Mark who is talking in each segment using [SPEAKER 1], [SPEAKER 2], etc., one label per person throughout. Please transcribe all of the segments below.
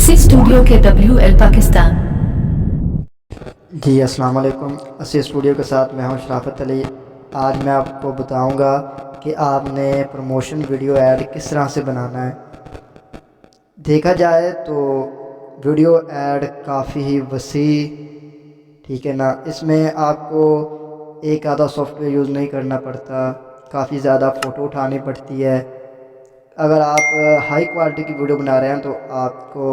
[SPEAKER 1] अस्सी स्टूडियो के WL पाकिस्तान।
[SPEAKER 2] जी अस्सलाम वालेकुम। अस्सी स्टूडियो के साथ मैं हूं शराफत अली। आज मैं आपको बताऊंगा कि आपने प्रमोशन वीडियो ऐड किस तरह से बनाना है। देखा जाए तो वीडियो ऐड काफ़ी ही वसी, ठीक है ना, इसमें आपको एक आधा सॉफ्टवेयर यूज़ नहीं करना पड़ता, काफ़ी ज़्यादा फ़ोटो उठानी पड़ती है। अगर आप हाई क्वालिटी की वीडियो बना रहे हैं तो आपको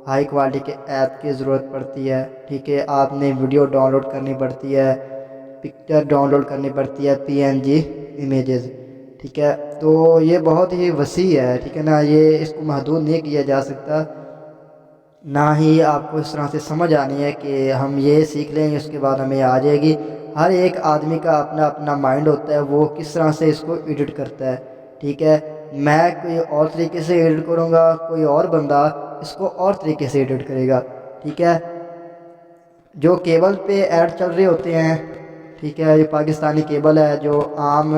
[SPEAKER 2] हाई क्वालिटी के ऐप की ज़रूरत पड़ती है, ठीक है। आपने वीडियो डाउनलोड करनी पड़ती है, पिक्चर डाउनलोड करनी पड़ती है, PNG इमेजेस, ठीक है। तो ये बहुत ही वसी है, ठीक है ना, ये इसको महदूद नहीं किया जा सकता। ना ही आपको इस तरह से समझ आनी है कि हम ये सीख लेंगे उसके बाद हमें आ जाएगी। हर एक आदमी का अपना अपना माइंड होता है, वो किस तरह से इसको एडिट करता है, ठीक है। मैं कोई और तरीके से एडिट करूँगा, कोई और बंदा इसको और तरीके से एडिट करेगा, ठीक है। जो केबल पे ऐड चल रहे होते हैं, ठीक है, ये पाकिस्तानी केबल है, जो आम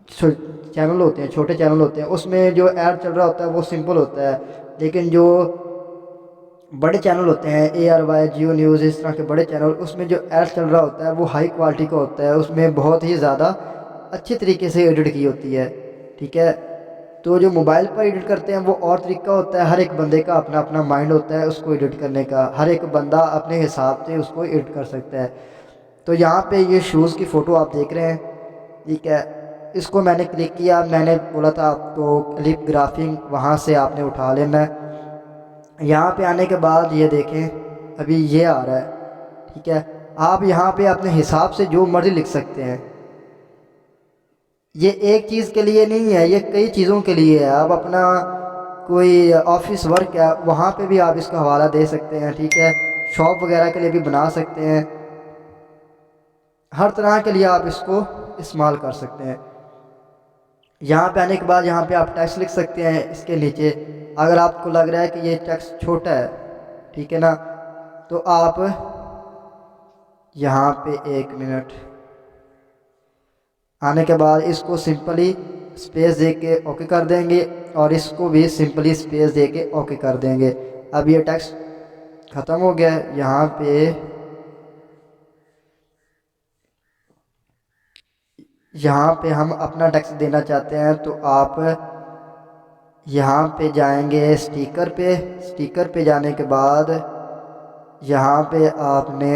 [SPEAKER 2] चैनल होते हैं, छोटे चैनल होते हैं, उसमें जो ऐड चल रहा होता है वो सिंपल होता है। लेकिन जो बड़े चैनल होते हैं, ARY, जियो न्यूज़, इस तरह के बड़े चैनल, उसमें जो ऐड चल रहा होता है वो हाई क्वालिटी का होता है, उसमें बहुत ही ज़्यादा अच्छे तरीके से एडिट की होती है, ठीक है। तो जो मोबाइल पर एडिट करते हैं वो और तरीका होता है। हर एक बंदे का अपना अपना माइंड होता है उसको एडिट करने का, हर एक बंदा अपने हिसाब से उसको एडिट कर सकता है। तो यहाँ पे ये शूज़ की फ़ोटो आप देख रहे हैं, ठीक है। इसको मैंने क्लिक किया, मैंने बोला था आपको क्लिप ग्राफिंग वहाँ से आपने उठा लेना है। यहाँ पे आने के बाद ये देखें, अभी ये आ रहा है, ठीक है। आप यहाँ पे अपने हिसाब से जो मर्ज़ी लिख सकते हैं। ये एक चीज़ के लिए नहीं है, ये कई चीज़ों के लिए है। आप अपना कोई ऑफिस वर्क है, वहाँ पे भी आप इसका हवाला दे सकते हैं, ठीक है। शॉप वगैरह के लिए भी बना सकते हैं, हर तरह के लिए आप इसको इस्तेमाल कर सकते हैं। यहाँ पे आने के बाद यहाँ पे आप टेक्स्ट लिख सकते हैं इसके नीचे। अगर आपको लग रहा है कि ये टेक्स्ट छोटा है, ठीक है ना, तो आप यहाँ पे 1 मिनट आने के बाद इसको सिंपली स्पेस दे के ओके कर देंगे, और इसको भी सिंपली स्पेस दे के ओके कर देंगे। अब ये टेक्स्ट ख़त्म हो गया है। यहाँ पे हम अपना टेक्स्ट देना चाहते हैं तो आप यहाँ पे जाएंगे स्टिकर पे जाने के बाद यहाँ पे आपने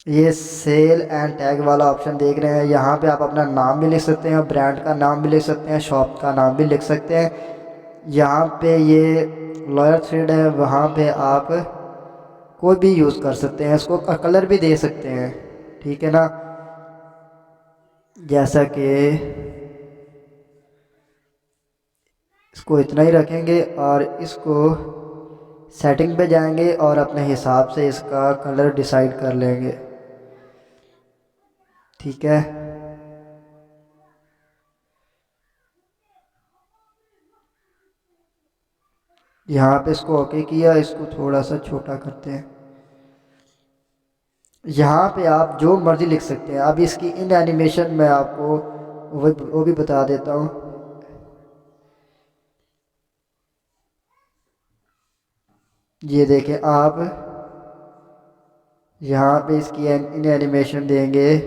[SPEAKER 2] ये सेल एंड टैग वाला ऑप्शन देख रहे हैं। यहाँ पे आप अपना नाम भी लिख सकते हैं, ब्रांड का नाम भी लिख सकते हैं, शॉप का नाम भी लिख सकते हैं। यहाँ पे ये लॉयर थ्रेड है, वहाँ पे आप कोई भी यूज़ कर सकते हैं, इसको कलर भी दे सकते हैं, ठीक है ना। जैसा कि इसको इतना ही रखेंगे और इसको सेटिंग पे जाएंगे और अपने हिसाब से इसका कलर डिसाइड कर लेंगे, ठीक है। यहाँ पे इसको ओके किया, इसको थोड़ा सा छोटा करते हैं। यहाँ पे आप जो मर्ज़ी लिख सकते हैं। अब इसकी इन एनिमेशन में आपको वो भी बता देता हूँ। ये देखें आप, यहाँ पे इसकी इन एनिमेशन देंगे,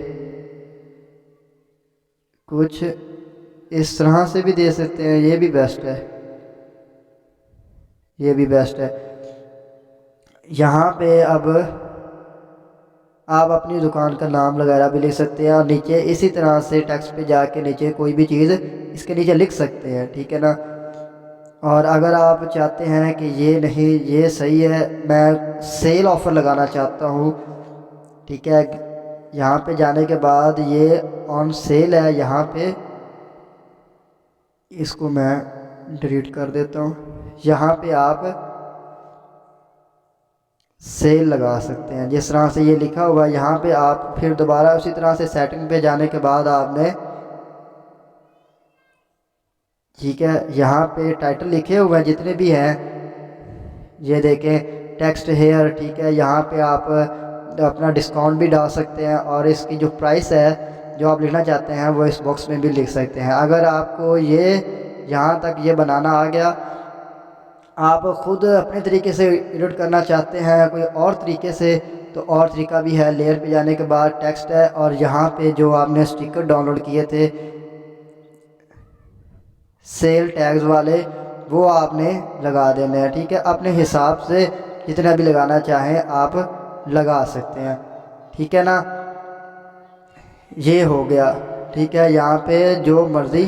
[SPEAKER 2] कुछ इस तरह से भी दे सकते हैं, ये भी बेस्ट है, ये भी बेस्ट है। यहाँ पे अब आप अपनी दुकान का नाम वगैरह भी लिख सकते हैं, और नीचे इसी तरह से टेक्स्ट पे जाके नीचे कोई भी चीज़ इसके नीचे लिख सकते हैं, ठीक है ना। और अगर आप चाहते हैं कि ये नहीं, ये सही है, मैं सेल ऑफ़र लगाना चाहता हूँ, ठीक है, यहाँ पे जाने के बाद ये ऑन सेल है, यहाँ पे इसको मैं डिलीट कर देता हूँ। यहाँ पे आप सेल लगा सकते हैं, जिस तरह से ये लिखा हुआ है। यहाँ पे आप फिर दोबारा उसी तरह से सेटिंग पे जाने के बाद आपने, ठीक है, यहाँ पे टाइटल लिखे हुए हैं जितने भी हैं, ये देखें, टेक्स्ट हेयर, ठीक है। यहाँ पे आप अपना डिस्काउंट भी डाल सकते हैं, और इसकी जो प्राइस है जो आप लिखना चाहते हैं वो इस बॉक्स में भी लिख सकते हैं। अगर आपको ये यहाँ तक ये बनाना आ गया। आप ख़ुद अपने तरीके से एडिट करना चाहते हैं कोई और तरीके से, तो और तरीका भी है। लेयर पे जाने के बाद टेक्स्ट है, और यहाँ पे जो आपने स्टिकर डाउनलोड किए थे सेल टैग्स वाले, वो आपने लगा देने हैं। ठीक है, अपने हिसाब से जितना भी लगाना चाहें आप लगा सकते हैं। ठीक है ना, ये हो गया। ठीक है, यहाँ पे जो मर्ज़ी